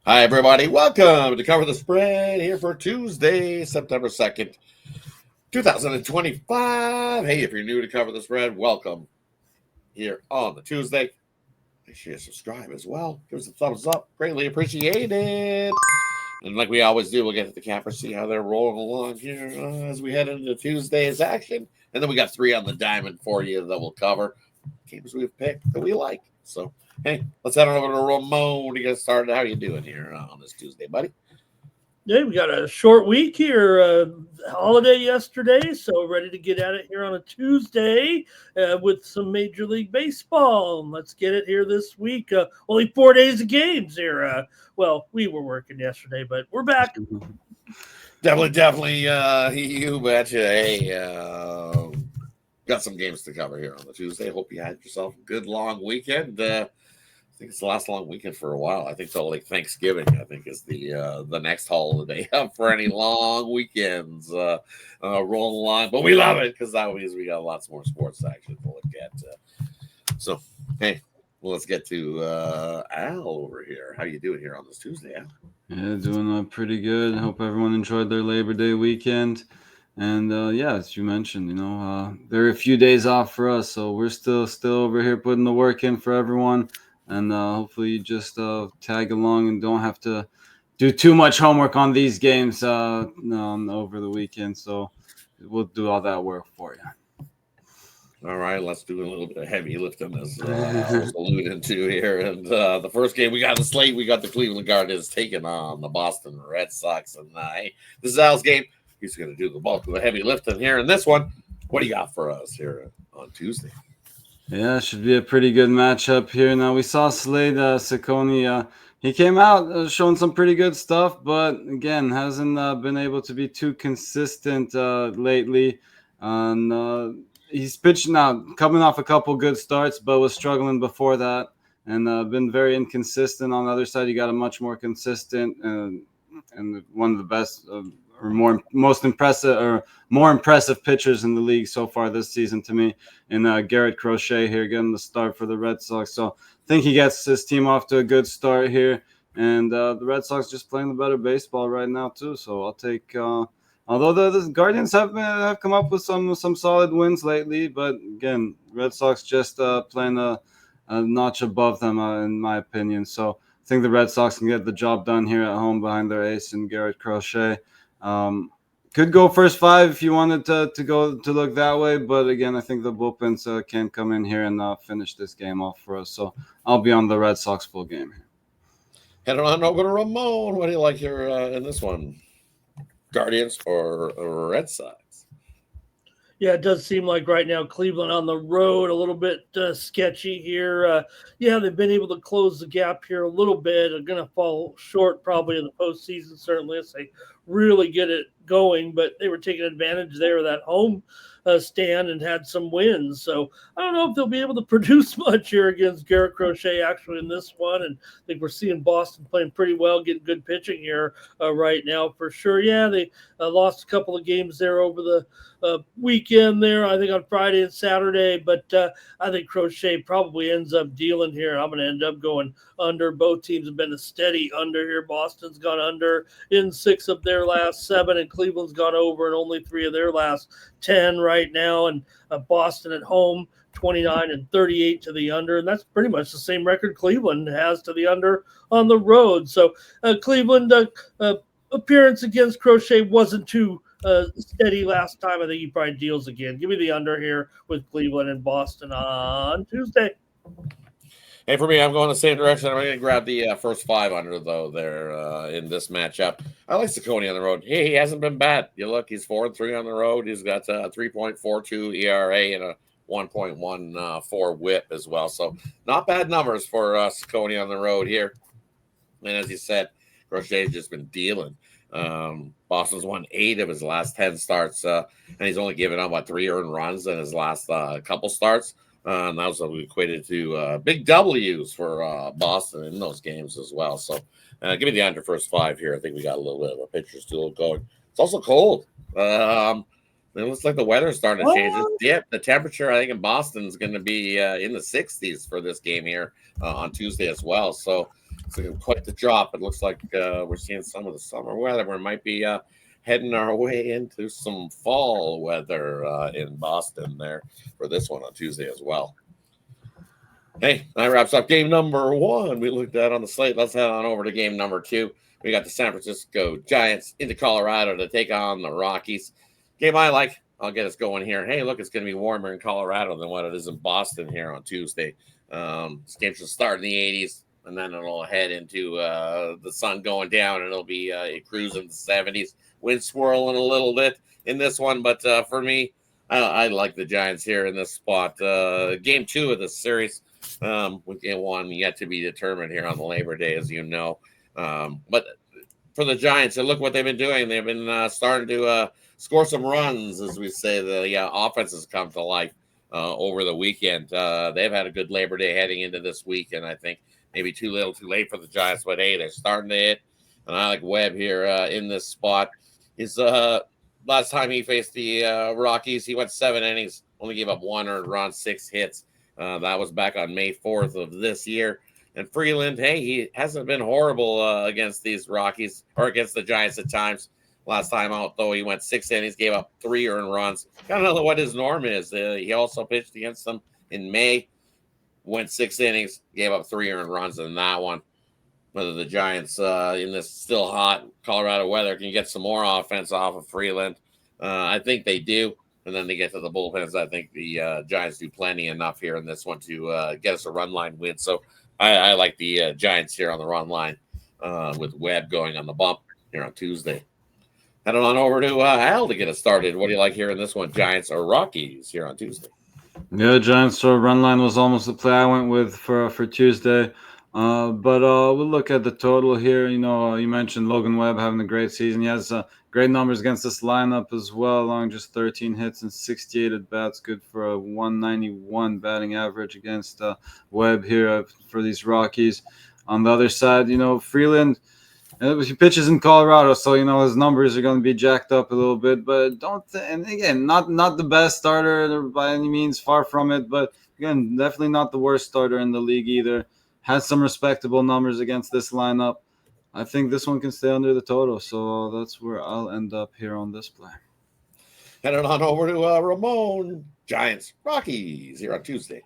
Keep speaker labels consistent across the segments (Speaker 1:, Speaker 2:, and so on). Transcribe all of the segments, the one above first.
Speaker 1: Hi, everybody. Welcome to Cover the Spread here for Tuesday, September 2nd, 2025. Hey, if you're new to Cover the Spread, welcome here on the Tuesday. Make sure you subscribe as well. Give us a thumbs up. Greatly appreciated. And like we always do, we'll get to the cappers, see how they're rolling along here as we head into Tuesday's action. And then we got 3 on the diamond for you that we'll cover. Games we've picked that we like. So, hey, let's head on over to Ramon to get started. How you doing here on this Tuesday, buddy?
Speaker 2: Yeah, we got a short week here. Holiday yesterday, so ready to get at it here on a Tuesday with some Major League Baseball. And let's get it here this week. Only 4 days of games here. Well, we were working yesterday, but we're back.
Speaker 1: Definitely. You betcha. Hey, got some games to cover here on the Tuesday. Hope you had yourself a good long weekend. I think it's the last long weekend for a while. I think till like Thanksgiving. I think is the next holiday for any long weekends rolling along. But we love it because that means we got lots more sports action to look at. So hey, let's get to Al over here. How you doing here on this Tuesday, Al?
Speaker 3: Yeah, doing pretty good. Hope everyone enjoyed their Labor Day weekend. And yeah, as you mentioned, there are a few days off for us, so we're still over here putting the work in for everyone. And hopefully you just tag along and don't have to do too much homework on these games over the weekend. So we'll do all that work for you.
Speaker 1: All right, let's do a little bit of heavy lifting as I was alluding to here. And the first game we got the slate, we got the Cleveland Guardians taking on the Boston Red Sox. And this is Al's game. He's going to do the bulk of the heavy lifting here in this one. What do you got for us here on Tuesday?
Speaker 3: Yeah, should be a pretty good matchup here. Now, we saw Slade Ciccone. He came out showing some pretty good stuff, but again, hasn't been able to be too consistent lately. And he's pitching out, coming off a couple good starts, but was struggling before that and been very inconsistent. On the other side, you got a much more consistent and one of the best or most impressive or more impressive pitchers in the league so far this season to me. And Garrett Crochet here getting the start for the Red Sox. So I think he gets his team off to a good start here. And the Red Sox just playing the better baseball right now too. So I'll take. Although the Guardians have come up with some solid wins lately, but again, Red Sox just playing a notch above them in my opinion. So I think the Red Sox can get the job done here at home behind their ace and Garrett Crochet. Could go first 5 if you wanted to go to look that way, but again, I think the bullpens can come in here and finish this game off for us. So I'll be on the Red Sox full game here.
Speaker 1: Heading on over to Ramon. What do you like here in this one? Guardians or Red Sox?
Speaker 2: Yeah, it does seem like right now Cleveland on the road a little bit sketchy here. Yeah, they've been able to close the gap here a little bit. They're going to fall short probably in the postseason, certainly if they really get it going. But they were taking advantage there of that home stand and had some wins. So I don't know if they'll be able to produce much here against Garrett Crochet actually in this one. And I think we're seeing Boston playing pretty well, getting good pitching here right now for sure. Yeah, they lost a couple of games there over the weekend there, I think on Friday and Saturday, but I think Crochet probably ends up dealing here. I'm going to end up going under. Both teams have been a steady under here. Boston's gone under in 6 of their last 7, and Cleveland's gone over in only 3 of their last 10 right now. And Boston at home, 29 and 38 to the under, and that's pretty much the same record Cleveland has to the under on the road. So Cleveland appearance against Crochet wasn't too steady last time. I think he probably deals again. Give me the under here with Cleveland and Boston on Tuesday.
Speaker 1: Hey, for me, I'm going the same direction. I'm going to grab the first 5 under, though, there in this matchup. I like Ciccone on the road. Hey, he hasn't been bad. You look, he's 4-3 on the road. He's got a 3.42 ERA and a 1.14 whip as well. So not bad numbers for Ciccone on the road here. And as you said, Crochet's just been dealing. Boston's won 8 of his last 10 starts, and he's only given up 3 earned runs in his last couple starts. And that was equated to big W's for Boston in those games as well. So give me the under first 5 here. I think we got a little bit of a pitcher's duel going. It's also cold. It looks like the weather's starting to change. The temperature, I think, in Boston is going to be in the 60s for this game here on Tuesday as well. So It's quite the drop. It looks like we're seeing some of the summer weather. We might be heading our way into some fall weather in Boston there for this one on Tuesday as well. Hey, that wraps up game number 1 we looked at on the slate. Let's head on over to game number 2. We got the San Francisco Giants into Colorado to take on the Rockies. Game I like. I'll get us going here. Hey, look, it's going to be warmer in Colorado than what it is in Boston here on Tuesday. This game should start in the 80s, and then it'll head into the sun going down, and it'll be cruising the 70s. Wind swirling a little bit in this one, but for me, I like the Giants here in this spot. Game 2 of this series, with game 1 yet to be determined here on the Labor Day, as you know. But for the Giants, and look what they've been doing. They've been starting to score some runs, as we say. The offense has come to life over the weekend. They've had a good Labor Day heading into this week, and I think maybe too little too late for the Giants. But, hey, they're starting to hit. And I like Webb here in this spot. His last time he faced the Rockies, he went 7 innings, only gave up 1 earned run, 6 hits. That was back on May 4th of this year. And Freeland, hey, he hasn't been horrible against these Rockies or against the Giants at times. Last time out, though, he went 6 innings, gave up 3 earned runs. Kind of know what his norm is. He also pitched against them in May, went 6 innings, gave up 3 earned runs in that one. Whether the Giants in this still hot Colorado weather can get some more offense off of Freeland. I think they do. And then they get to the bullpens. I think the Giants do plenty enough here in this one to get us a run line win. So I like the Giants here on the run line with Webb going on the bump here on Tuesday. Heading on over to Al to get us started. What do you like here in this one, Giants or Rockies here on Tuesday?
Speaker 3: Yeah, Giants run line was almost the play I went with for Tuesday. But we'll look at the total here. You know, you mentioned Logan Webb having a great season. He has great numbers against this lineup as well, along just 13 hits and 68 at bats. Good for a 191 batting average against Webb here for these Rockies. On the other side, you know, Freeland, he pitches in Colorado, so you know his numbers are going to be jacked up a little bit. But and again, not the best starter by any means, far from it. But again, definitely not the worst starter in the league either. Has some respectable numbers against this lineup. I think this one can stay under the total, so that's where I'll end up here on this play.
Speaker 1: Heading on over to Ramon, Giants, Rockies here on Tuesday.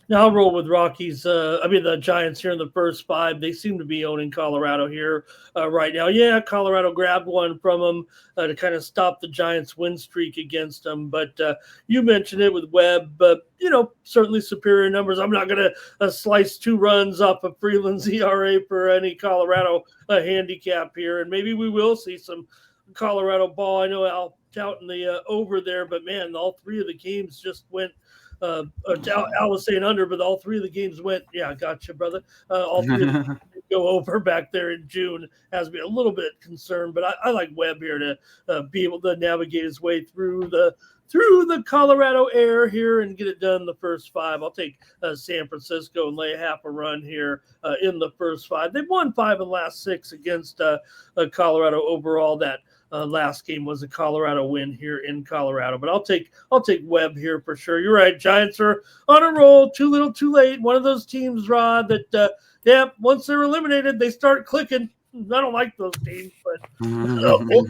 Speaker 2: Now I'll roll with Rockies. The Giants here in the first 5. They seem to be owning Colorado here right now. Yeah, Colorado grabbed one from them to kind of stop the Giants' win streak against them. But you mentioned it with Webb, but certainly superior numbers. I'm not going to slice 2 runs off of Freeland's ERA for any Colorado handicap here, and maybe we will see some Colorado ball. I know Al touting the over there, but man, all 3 of the games just went. Al was saying under, but all 3 of the games went. Yeah, gotcha, brother. All 3 of them go over back there in June. Has me a little bit concerned, but I like Webb here to be able to navigate his way through the Colorado air here and get it done in the first 5. I'll take San Francisco and lay half a run here in the first 5. They've won 5 of the last 6 against Colorado overall. That last game was a Colorado win here in Colorado, but I'll take Webb here for sure. You're right. Giants are on a roll. Too little, too late. One of those teams, Rod, that once they're eliminated, they start clicking. I don't like those teams, but I'll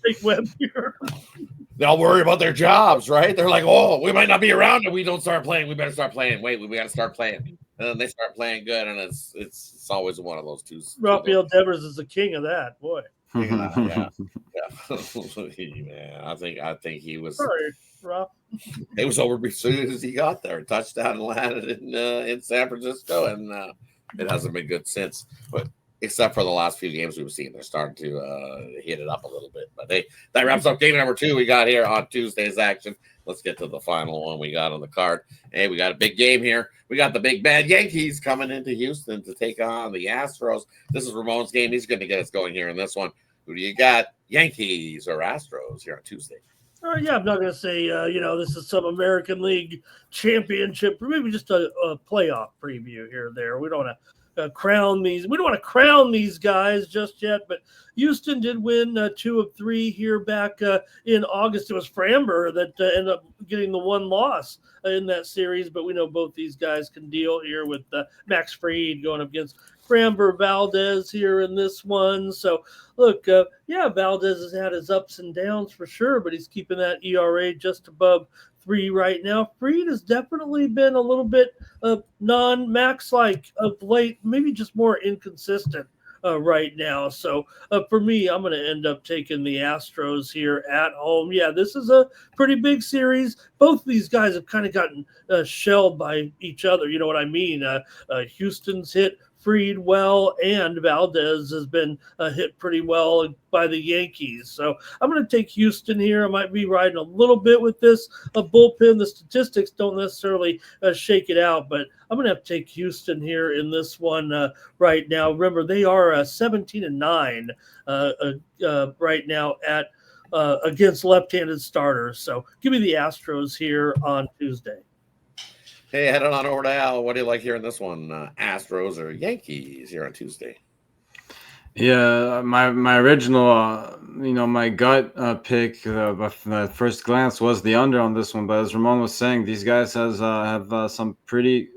Speaker 2: take Webb here.
Speaker 1: They'll worry about their jobs, right? They're like, oh, we might not be around if we don't start playing. We better start playing. Wait, we got to start playing. And then they start playing good, and it's always one of those 2.
Speaker 2: Rafael Devers is the king of that, boy.
Speaker 1: Yeah. Man, I think he was.
Speaker 2: Sorry, Rob.
Speaker 1: It was over as soon as he got there. Touchdown landed in San Francisco, and it hasn't been good since. But except for the last few games we've seen, they're starting to hit it up a little bit. But hey, that wraps up game number 2 we got here on Tuesday's action. Let's get to the final one we got on the card. Hey, we got a big game here. We got the big bad Yankees coming into Houston to take on the Astros. This is Ramon's game. He's going to get us going here in this one. Who do you got, Yankees or Astros here on Tuesday?
Speaker 2: Yeah, I'm not going to say, this is some American League championship, or maybe just a playoff preview here or there. We don't want to crown these. We don't want to crown these guys just yet, but Houston did win 2 of 3 here back in August. It was Framber that ended up getting the 1 loss in that series, but we know both these guys can deal here with Max Fried going up against Framber Valdez here in this one. So look, Valdez has had his ups and downs for sure, but he's keeping that ERA just above 3 right now. Fried has definitely been a little bit non-max like of late, maybe just more inconsistent right now. So for me, I'm going to end up taking the Astros here at home. Yeah, this is a pretty big series. Both of these guys have kind of gotten shelled by each other. You know what I mean? Houston's hit Fried well, and Valdez has been hit pretty well by the Yankees. So I'm going to take Houston here. I might be riding a little bit with this bullpen. The statistics don't necessarily shake it out, but I'm going to have to take Houston here in this one right now. Remember, they are 17-9 right now at against left-handed starters. So give me the Astros here on Tuesday.
Speaker 1: Hey, heading on over to Al. What do you like here in this one? Astros or Yankees here on Tuesday?
Speaker 3: Yeah, my original, my gut pick at first glance was the under on this one. But as Ramon was saying, these guys have some pretty.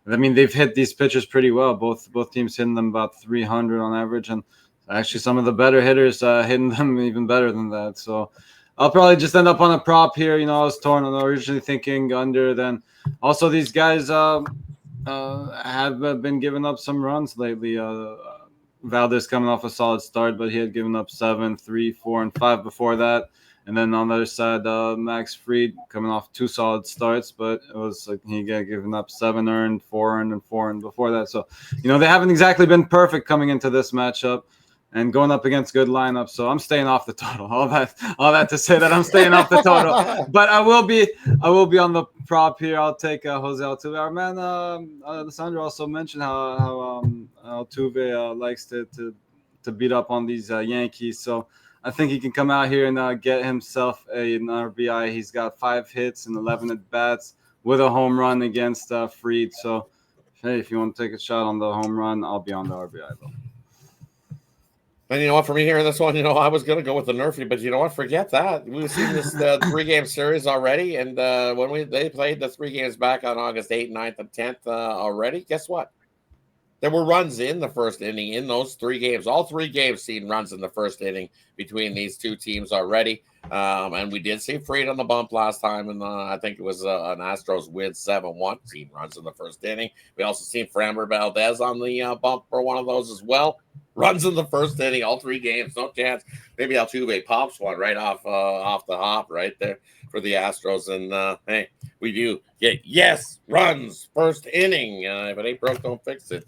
Speaker 3: They've hit these pitchers pretty well. Both teams hitting them about 300 on average, and actually some of the better hitters hitting them even better than that. So I'll probably just end up on a prop here. I was torn. I'm originally thinking under. Then also these guys have been giving up some runs lately. Valdez coming off a solid start, but he had given up 7, 3, 4, and 5 before that. And then on the other side, Max Fried coming off 2 solid starts, but it was like he got given up 7 earned, 4 earned, and 4 earned before that. So, they haven't exactly been perfect coming into this matchup and going up against good lineups. So I'm staying off the total. All that to say that I'm staying off the total. But I will be on the prop here. I'll take Jose Altuve. Our man Alessandro also mentioned how Altuve likes to beat up on these Yankees. So I think he can come out here and get himself an RBI. He's got 5 hits and 11 at bats with a home run against Fried. So hey, if you want to take a shot on the home run, I'll be on the RBI though.
Speaker 1: And you know what, for me here in this one, I was going to go with the Nerfy, but you know what? Forget that. We've seen this 3-game series already, and when they played the 3 games back on August 8th, 9th, and 10th already, guess what? There were runs in the first inning in those 3 games. All 3 games seen runs in the first inning between these 2 teams already. And we did see Fried on the bump last time, and I think it was an Astros win 7-1. Seen runs in the first inning. We also seen Framber Valdez on the bump for one of those as well. Runs in the first inning, all 3 games, no chance. Maybe Altuve pops one right off the hop right there for the Astros. And hey, we do get runs first inning. If it ain't broke, don't fix it.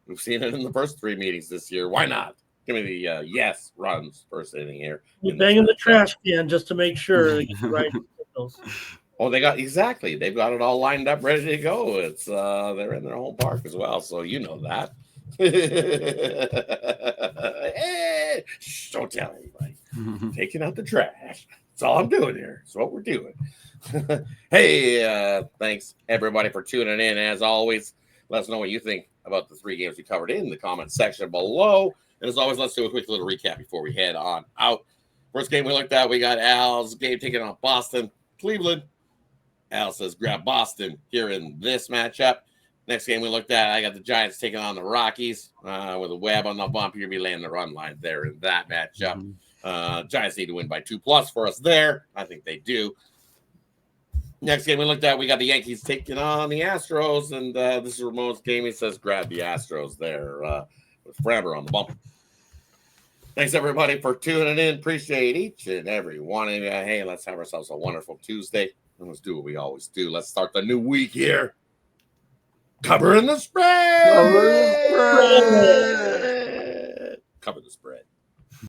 Speaker 1: We've seen it in the first 3 meetings this year. Why not? Give me the runs first inning here.
Speaker 2: You're banging the trash can just to make sure right signals.
Speaker 1: Oh, they've got it all lined up, ready to go. It's they're in their home park as well, so you know that. Hey, don't tell anybody. Taking out the trash. That's all I'm doing here. That's what we're doing. Hey, thanks everybody for tuning in. As always, let us know what you think about the 3 games we covered in the comment section below. And as always, let's do a quick little recap before we head on out. First game we looked at, we got Al's game taking on Boston, Cleveland. Al says grab Boston here in this matchup. Next game we looked at, I got the Giants taking on the Rockies with a Webb on the bump. You'll be laying the run line there in that matchup. Giants need to win by 2+ for us there. I think they do. Next game we looked at, we got the Yankees taking on the Astros, and this is Ramon's game. He says grab the Astros there with Framber on the bump. Thanks, everybody, for tuning in. Appreciate each and every one of you. Hey, let's have ourselves a wonderful Tuesday. And let's do what we always do. Let's start the new week here. Covering the spread. Cover the spread.